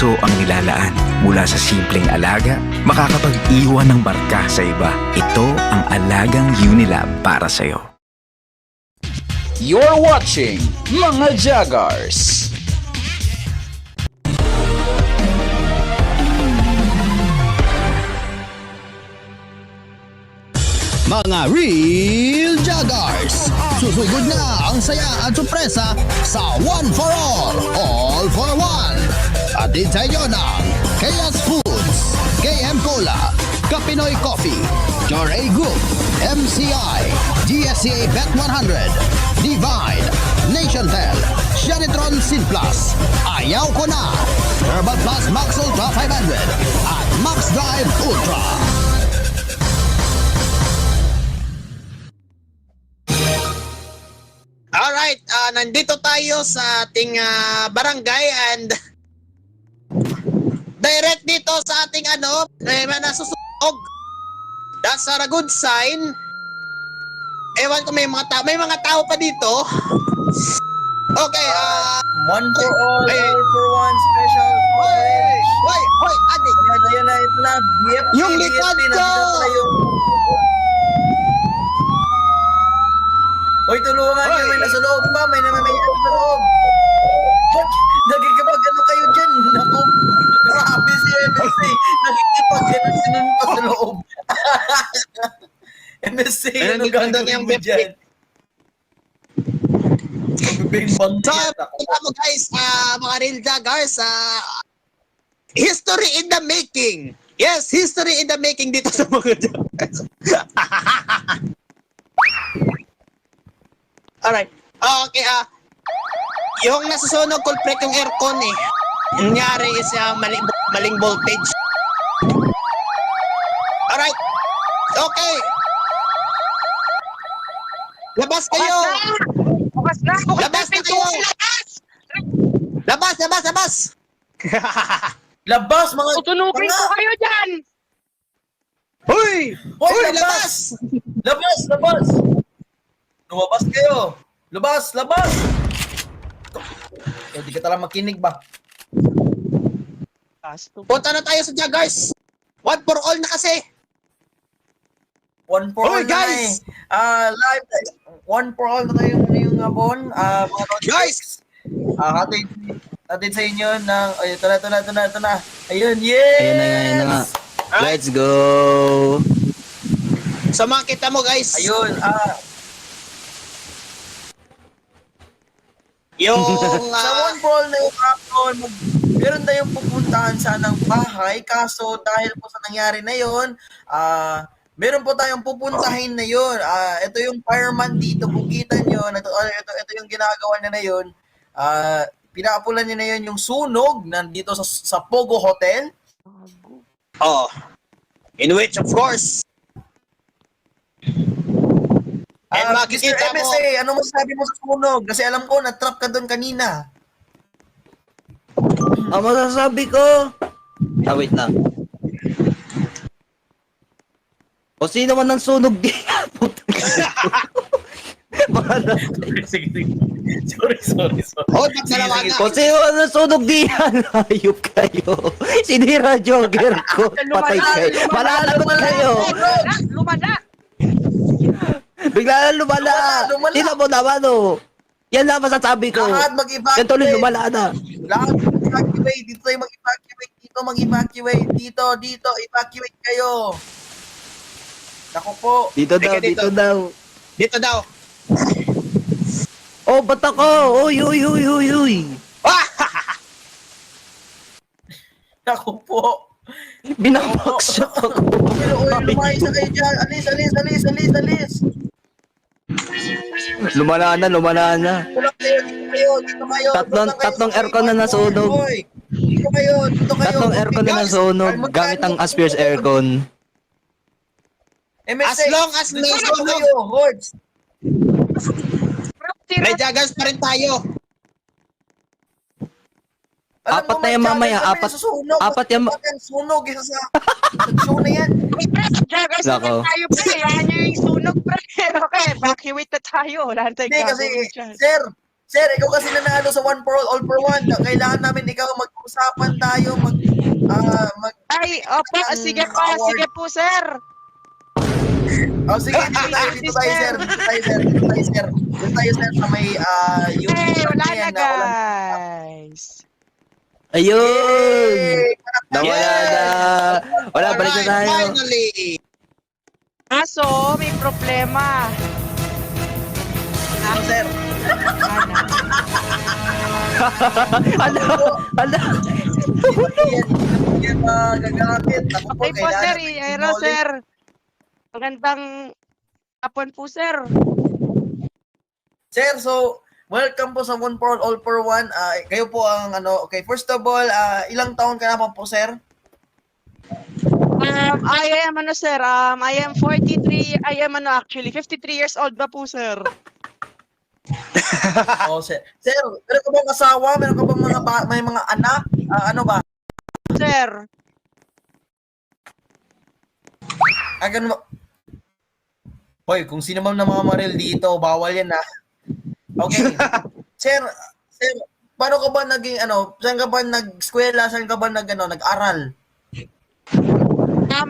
puso ang nilalaan. Mula sa simpleng alaga, makakapag-iwan ng marka sa iba. Ito ang alagang Unilab para sa'yo. You're watching Mga Joggers. Mga Real Joggers! Susugod na ang saya at sorpresa sa One for All for One! Atid sa inyo ng Chaos Foods, KM Cola, Kapinoy Coffee, Joray Group, MCI, GSCA Bet 100, Divine, Nationtel, Shanitron Sin Plus, Ayaw Ko Na, Herbal Plus Max Ultra 500, at Max Drive Ultra. Alright, nandito tayo sa ating barangay and direct dito sa ating may nasusunog. That's a good sign. Ewan ko may mga tao pa dito. Okay, One for all, Hey. all for one special coverage. hoy, adik. Ayan na, ito na. BFT, Yung likod BFT, ko! nandito na yung... Hoy, tulungan Hoy. nyo, may nasa loob pa, may namamayan sa loob. Nagkikipag ano kayo dyan? Naku, grabe si MSC. Nagkikipag ano sinun pa sa loob. MSC, Ayun, ano nandito na gagawin yung mo BFT. dyan? Magbibing So, yan. kita mo guys, mga real joggers, history in the making. Yes, history in the making dito sa mga joggers. Alright. Okay, yung nasusunog culprit yung aircon eh. Yung nangyari is maling voltage. Alright. Okay. Labas kayo. Bukas na! Bukas Labas na! na kayo. Labas. Labas, mga... Tutunugin ko kayo dyan! Hoy! Hoy, Hoy, labas! labas! Labas! Lumabas kayo! Labas! Hindi ka talagang makinig ba? Punta na tayo sa joggers. One for all na kasi. One for Hoy, all na guys! live. One for all na tayo ngayong hapon. Mga Guys! Hatid sa inyo ng... Ay, ito na. Ayun, yes! Ayan na nga. Let's go! So makita mo guys. Ayun, Yung sa one for all na yung hapon, meron tayong pupuntahan sanang bahay, kaso dahil po sa nangyari na yun, meron po tayong pupuntahin na yun. Ito yung fireman dito, bugitan yun. Ito yung ginagawa niya na yun. Pinaapulan niya na yun yung sunog nandito sa Pogo Hotel. in which of course and Mr. makikita mo MSA, ano masasabi mo sa sunog? Kasi alam ko, na-trap ka doon kanina. Ang masasabi ko... wait lang. O sino man ang sunog di? Sige. Sorry. oh ba't dalawa na O sino man ang sunog di? Hayop kayo. Sinira jogger ko. Patay kayo. Malalagot kayo. Lumala! Bigla na lumala. Lumala. Tingnan mo naman o. Yan lang masasabi ko. Lahat mag-evacuate. Yan tuloy lumala na. Lahat mag-evacuate. Dito tayo mag-evacuate. Dito mag-evacuate. Dito. Evacuate kayo. Naku po. Dito daw, Teka, dito. dito daw. daw Oh, ba't ako? Uy. Naku po. Binabaksak ako. Lumayas na kayo dyan. Alis. Lumala na. Tulak kayo. Dito kayo. Tatlong aircon na nasunog. Hoy. Dito kayo. Tatlong aircon na nasunog gamit ang Aspires aircon. MSA, As long as may dito sunog. kayo. Hordes. may joggers pa rin tayo. Alam Apat mo, na yan may mamaya, joggers apat- kami susunog. apat yan Sunog, isa sa show na yan. Joggers Nako. naman tayo, pre. Yan yung sunog, pre. Okay, evacuate na tayo. Wala na tayong Hindi kasi, gagawin dyan. sir, Sir, ikaw kasi nanalo sa one for all for one. Kailangan namin ikaw mag-usapan tayo, Ay, opo, sige po, award. sige po, sir. Sige, dito tayo, sir. Dito tayo, sir, sa may, yung... Hey, wala na, yan, guys. Ayun! Yay! Nawala na. Wala, balik na tayo. Finally! Kaso, may problema. Ano, sir? Ano? Ano? Yan, gagamit. Ako po, Okay po, sir. kailangan Ayun na, sir. Magandang hapon po, sir. Sir, so, welcome po sa One for All for One. Kayo po ang okay, first of all, ilang taon ka na po, sir? I am sir. I am 43. I am actually 53 years old na po, sir. Oh, sir. Sir, meron ka bang asawa? Meron ka bang may mga anak? Ano ba? Sir. Ganun ba? Hoy, kung sino man na mga maril dito, bawal yan na. Okay. Sir, paano ka ba naging saan ka ba nag-eskwela, saan ka ba nag-aral?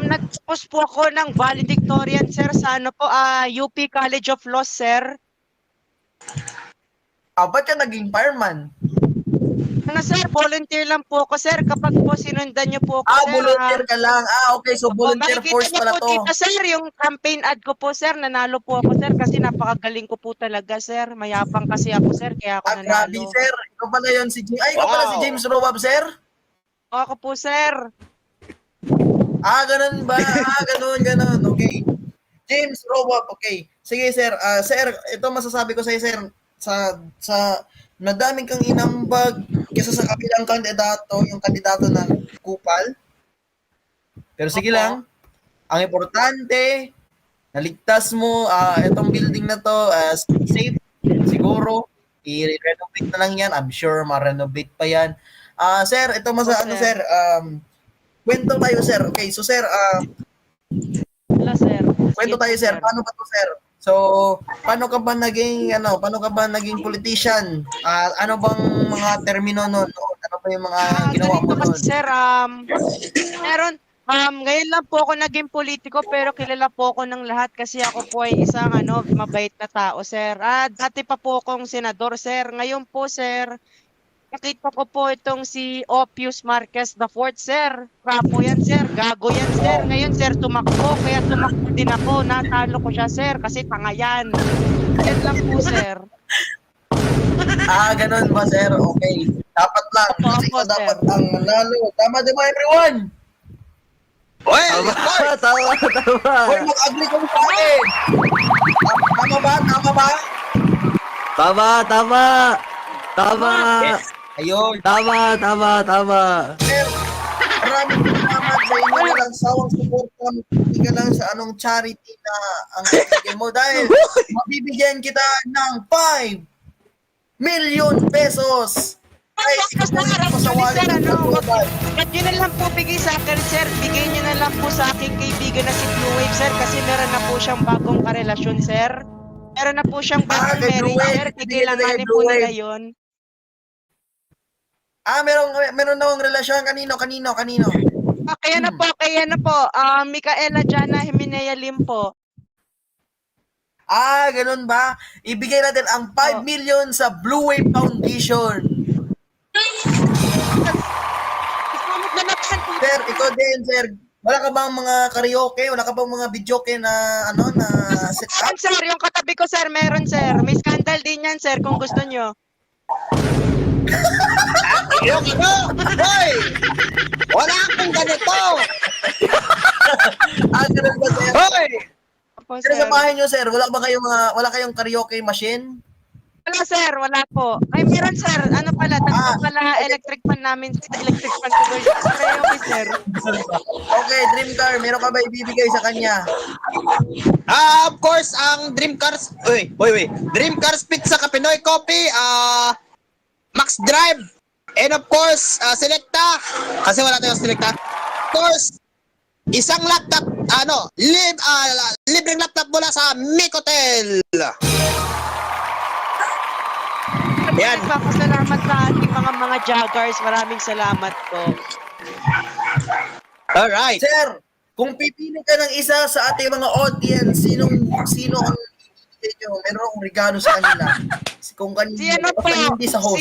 Nag-post po ako ng valedictorian, sir, sa UP College of Law, sir. Ba't ka naging fireman? Sir, volunteer lang po ako, sir. Kapag po sinundan niyo po ako, sir. Volunteer ka lang. Okay, so volunteer makikita force niyo pala po to. dito, sir, yung campaign ad ko po, sir. Nanalo po ako, sir, kasi napakagaling ko po talaga, sir. Mayapang kasi ako, sir, kaya ako Grabe, nanalo. sir. Ikaw pala yun si James. Ikaw pala si James Roab, sir? Ako po, sir. Ganun ba? Ganun. Okay. James Roab, okay. Sige, sir. Sir, ito masasabi ko sa'yo, sir. Sa madaming kang inambag kesa sa kabilang kandidato, yung kandidato ng kupal. Pero sige lang. Ang importante, naligtas mo itong building na to, safe, siguro. I-renovate na lang yan. I'm sure ma-renovate pa yan. Sir, ito sir. Kwento tayo, sir. Okay, so sir, Hello, sir. kwento tayo, sir. Paano ba to, sir? So, paano ka ba naging politician? Ano bang mga termino noon? Ano ba yung mga ginawa mo Ganito noon? kasi, sir, ngayon lang po ako naging politiko pero kilala po ako ng lahat kasi ako po ay isang mabait na tao, sir. Dati pa po akong senador, sir. Ngayon po, sir, nakita ko po itong si Opius Marquez IV, sir. Rapo yan, sir. Gago yan, sir. Ngayon, sir, tumakbo. Kaya tumakbo din ako. Natalo ko siya, sir. Kasi tanga yan. Yan lang po, sir. Ganun ba, sir? Okay. Dapat lang. Kasi Opo, ikaw dapat sir. ang manalo. Tama di ba, everyone? Well, Tama. Hoy, mag-agree kayo sa akin. Tama ba? Tama. Ayun. Tama. Sir, maraming salamat sa inyo na lang sawang suporta. Hindi ka lang sa anong charity na ang bibigyan mo dahil mabibigyan kita ng 5 million pesos. Ay, ikukunin ko sa wallet ng Global. Ba't yun na lang po bigay sa akin, sir? Bigay nyo na lang po sa aking kaibigan na si Blue Wave, sir, kasi meron na po siyang bagong karelasyon, sir. Meron na po siyang bagong kay Blue marriage, Wave. sir. Bigay Kailanganin kay po Blue nila Wave. yun. Meron na akong relasyon. Kanino? Kaya na po. Micaela Jana Jimenea Lim po. Ganun ba? Ibigay natin ang 5 million sa Blue Wave Foundation. Isamot na naman po. Sir, ikaw din, sir. Wala ka bang mga karaoke? Wala ka bang mga videoke na set up? Sir, yung katabi ko, sir, meron, sir. May scandal din yan, sir, kung gusto nyo. yung hoy! Wala akong ganito! Ganun ba, sir? Hoy! Opo, Sir, sir. sa bahay nyo, sir, wala kayong karaoke machine? Wala, sir. Wala po. Ay, meron, sir. Ano pala? Tatlo pala electric fan namin. Electric fan ko doon. Sir. Okay, dream car, meron ka ba ibibigay sa kanya? Of course, ang Dream Cars, Dream Cars Pizza Kapinoy Coffee, Max Drive, and of course, Selecta, kasi wala tayong Selecta. Of course, isang laptop, libreng laptop mula sa Micotel. Yan. nagpapasalamat sa ating mga joggers. Maraming salamat po. Alright. Sir, kung pipili ka ng isa sa ating mga audience, sino ang pipili nyo? Meron akong regalo sa kanila. Kung kanino, Si ano po, hindi sa host.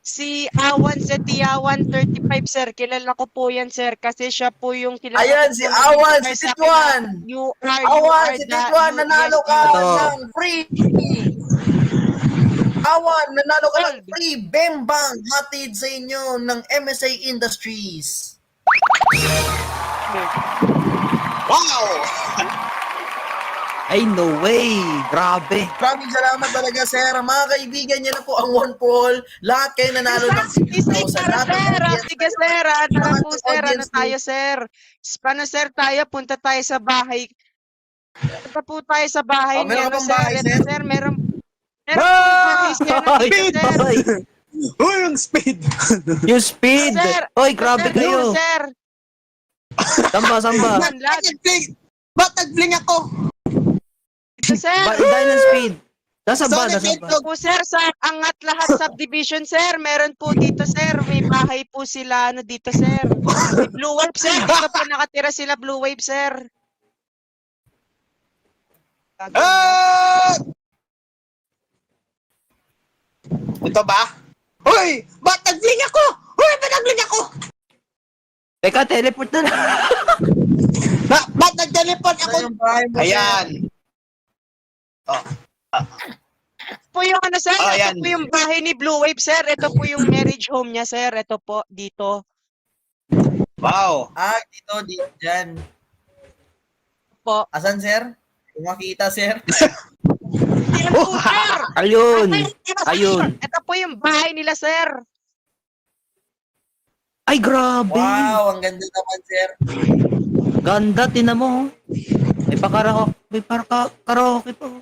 si Awan Setiawan 35, sir. Kilala ko po yan, sir. Kasi siya po yung kilala Ayan, ko si po Awan, nagbibigay si sa akin Tituan. ng You are Awan, si the Tituan, nanalo ka Ito. ng free. Awan, nanalo ka ng free Bembang hatid sa inyo ng MSA Industries. Wow! Ay, no way. Grabe. Maraming salamat talaga, sir. Mga kaibigan niya na po ang One Poll. Lahat kayo nanalo ng 50,000. Lahat ng audience. Sige, sir. Tara Lahat po, ng sir. Ano audience tayo, sir? Paano, sir, tayo? Punta tayo sa bahay. Punta po tayo sa bahay Oh, niya, meron ka no, bang bahay, Ito, sir? sir, meron bahay, sir, nandito, sir. Ay, Uy, yung speed! yung speed. Sir, Oy, grabe Sir, kayo. sir. Samba, samba. Lahat. Ba't nag-bling ako? Ito, sir. Dahil ng speed. Nasa ba? Sorry, Nasa ba? Pedro. Po, sir, sa Angat Lahat Subdivision, sir. Meron po dito, sir. May bahay po sila, dito, sir. May Blue Wave, sir. Dito po nakatira sila, Blue Wave, sir. Ah! Ito ba? Uy! Ba't nag-bling ako? Uy, ba't nag-bling ako? Teka, teleport na lang. Ba't nag-teleport ako? Ito yung bahay mo, sir. Ayan. Po yung ano, sir. Oh, Ito yan. po yung bahay ni Blue Wave, sir. Ito po yung marriage home niya, sir. Ito po, dito. Wow. Dito, dyan. Po. Asan, sir? Kung makita, sir. Yan po, sir. Ayun. Ito, Ayun. Ito po yung bahay nila, sir. Ay, grabe. Wow, ang ganda naman, sir. Ganda, tinan mo. May karaoke po.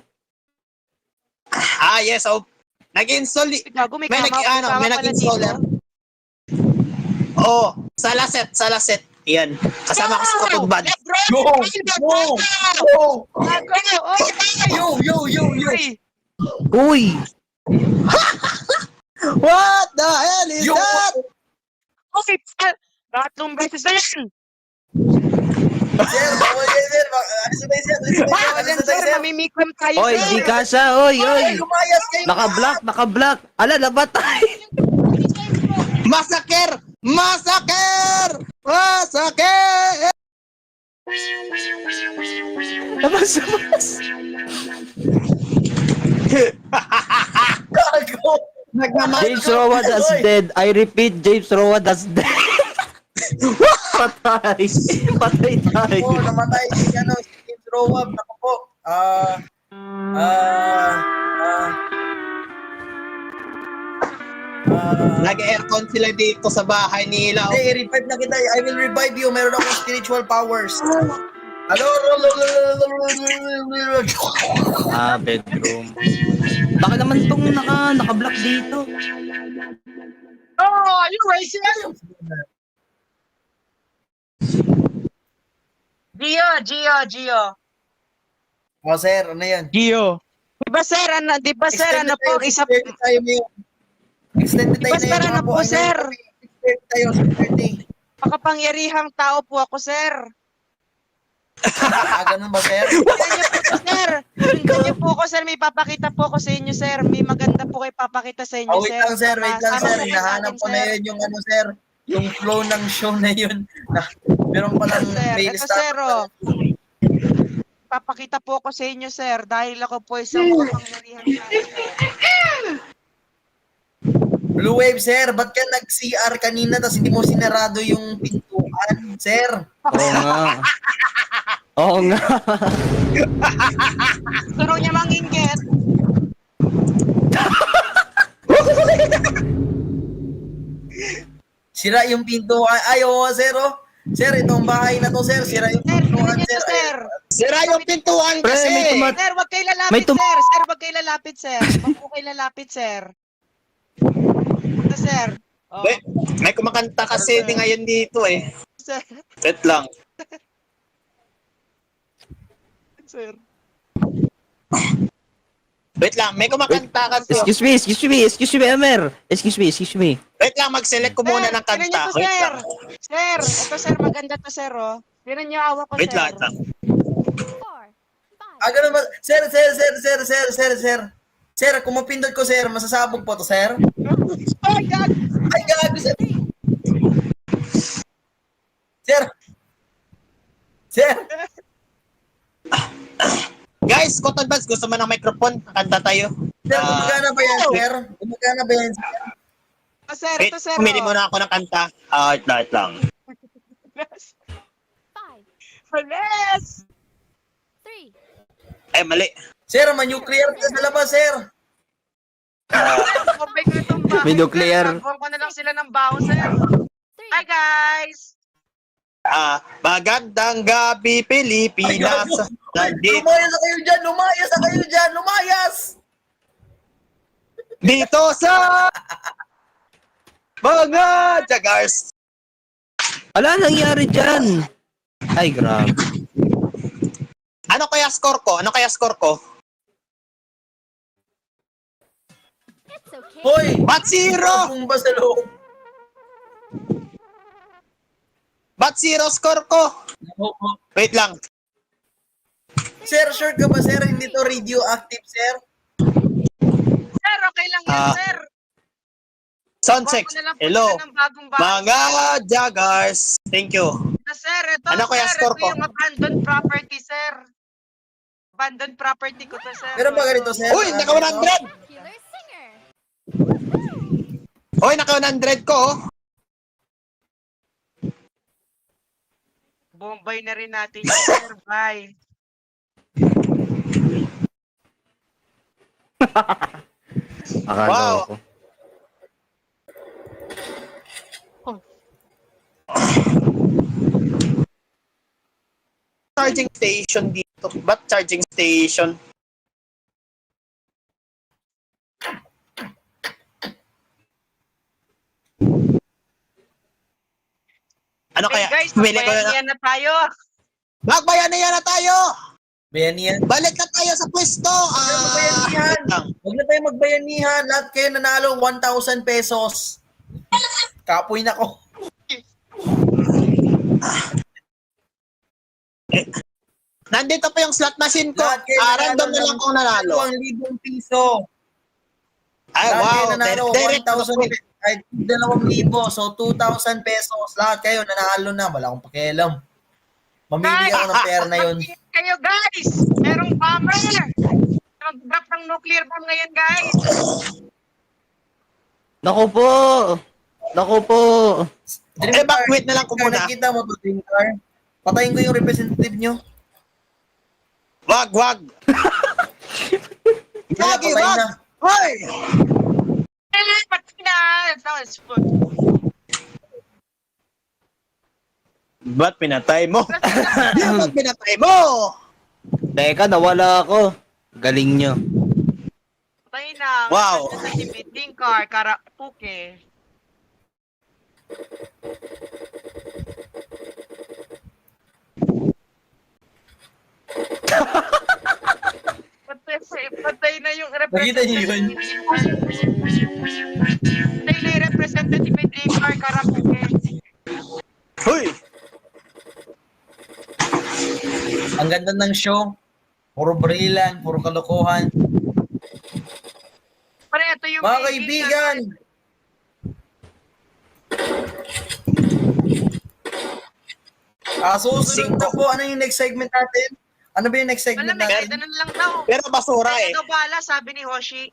Yes. Oh, nag-install. Gago, may May kama pala nag-installer. dito. Oo. Salaset. Yan. Kasama ko sa kapudbad. Yo! Yo! Yo! Uy, Uy. What the hell is Yo! that? uy, tatlong beses na yan. Sir, bawal yan, sir. Sabay, sir. Yan, sir, mamimikom tayo, Oy, sir. di kasha. Oy. Lumayas kayo. Naka-block. Ala, nabatay. Massacre! Labas. Gago. James Rowan that's dead. I repeat, James Rowan that's dead. Patay. Patay tayo. Po, namatay si James Rowab. Ako po. Nag-aircon sila dito sa bahay nila. Hindi, i-revive na kita. I will revive you. Meron akong spiritual powers. Hello? Bedroom. Baka naman itong naka-block dito. Oh, you racist? Gio. Oh, sir, ano yan? Di ba, sir, ano po, isa Extended tayo ngayon. Extended Di ba, tayo sir, ano po, sir? Extended tayo, 6:30. makapangyarihang tao po ako, sir. Ganun ba, sir? Sundan niyo po ako, sir. Sundan niyo po ako, sir. May papakita po ako sa inyo, sir. May maganda po kayo papakita sa inyo, Wait sir. lang, sir. Wait lang, Sama sir. po kayo sa Hinahanap akin, ko na sir. yun yung ano, sir. Yung flow ng show na yun. Meron palang Sir, mail ito, stop. sir, oh. Papakita po ako sa inyo, sir. Dahil ako po isang makapangyarihang tao. Blue Wave, sir. Ba't ka nag-CR kanina tapos hindi mo sinarado yung pintuan, sir? Oo nga. Oo nga. Gusto niya manginggit. Sira yung pintuan. Ay, oo, sir, oh. Sir, itong bahay na to, sir. Sira yung Sir, pintuan, ganyan sir. to, sir. Sira yung pintuan Pre, kasi. may tumat... Sir, wag kayo May lalapit, sir. Sir, wag kayo lalapit, sir. Wag po kayo lalapit, sir. Ito, sir. Oh, Wait, may kumakanta kasi di ngayon dito eh. sir. Wait lang. Sir. Wait lang, may kumakanta kasi. Excuse me, Amer. Excuse me. Wait lang, mag-select ko muna ng Tignan niyo kanta. to, Wait sir. lang. Sir, ito sir, maganda to, sir, oh. Tignan niyo awa ko, Wait sir. lang, wait lang. Ganun ba? Sir. Sir, kung mapindot ko, sir, masasabog po to, sir. Oh my God! Ay, gago, sir. Sir. Guys, Cotton Buds, gusto mo ng microphone? Kanta tayo. Sir, gumagana ba yan, sir? Gumagana ba yan, sir? Oh, sir, Wait, ito, sir, pumili oh. muna ako ng kanta. Wait lang. Yes! Ay, mali. Sir, ma-nuclear ka sa labas, sir. Okay ko itong bahay. May nuclear. Nagbuwan ko na lang sila ng baho, sir. Hi, guys! Magandang gabi, Pilipinas. Nandito Lumayas na kayo dyan, lumayas! dito sa mga Jaguars. Ala, nangyari dyan. Ay, grabe. Ano kaya score ko? Hoy! Bat zero! Bumba sa loob. Bat zero score ko. Wait lang. Sir, sure ka ba, sir? Hindi to radioactive, sir? Sir, okay lang yan, Ah, sir. Sound Buwan check. ko na lang po Hello. sila ng bagong bahay. Mga Jaguars. Thank you. Sir, ito, Ano kaya sir, score ito ko? yung abandoned property, sir. Abandoned property ko to, sir. Meron ba ganito, sir? Uy, naka 100. Uy, naka 100 ko. Oh. Bombay na rin natin yun, sir. Bye. Akala Wow. ko. Charging station dito. Ba't charging station? Ano Okay, kaya? guys, Pumili ko na. magbayanihan na tayo. Magbayanihan na tayo! Bayanihan. Balik na tayo sa pwesto! Magbayanihan. wait lang. Huwag na tayo magbayanihan. Lahat kayo nanalo 1,000 pesos. Kapoy na ko. Nandito pa yung slot machine ko. Lahat kayo Random na lang kung nanalo. 2,000 piso. Ay, Lahat wow. kayo nanalo Direct 1,000 ay 2,000. So 2,000 pesos. Lahat kayo nanalo na. Wala akong pakialam. Mamili ako ng pera na yun. Mag-ingat kayo, guys. Merong bomber. Mag-drop ng nuclear bomb ngayon, guys. Naku po. Evacuate na lang ko muna. Nakita mo to, Dream Car. Patayin ko yung representative nyo. Wag. Lagi, patay wag! na. Hoy! Pati na. That was fun. Ba't pinatay mo? Ba't pinatay mo? Teka, nawala ako. Galing nyo. Patay na. Wow. Sa meeting car, karapuke. Patay na yung Nakita niyo yun? Patay na yung representative meeting car, karapuke. Hoy! Ang ganda ng show. Puro barilan, puro kalokohan. Pare, ito yung Mga kaibigan, susunod na po. Ano yung next segment natin? Ano ba yung next segment Alam, may natin? ganun lang daw. Pero basura Kaya eh. daw bahala, sabi ni Hoshi.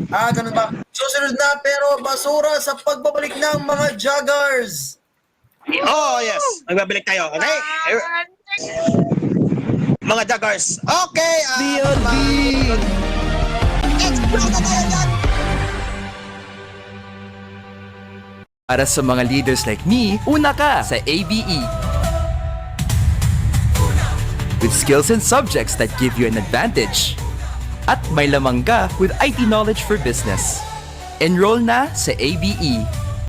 Ganun ba? Susunod na pero basura sa pagbabalik ng mga joggers. Oh, yes. Magbabalik tayo. Okay? Mga Jaguars. Okay. BLB! Explode na tayo dyan. Para sa mga leaders like me, una ka sa ABE. With skills and subjects that give you an advantage. At may lamang ka with IT knowledge for business. Enroll na sa ABE.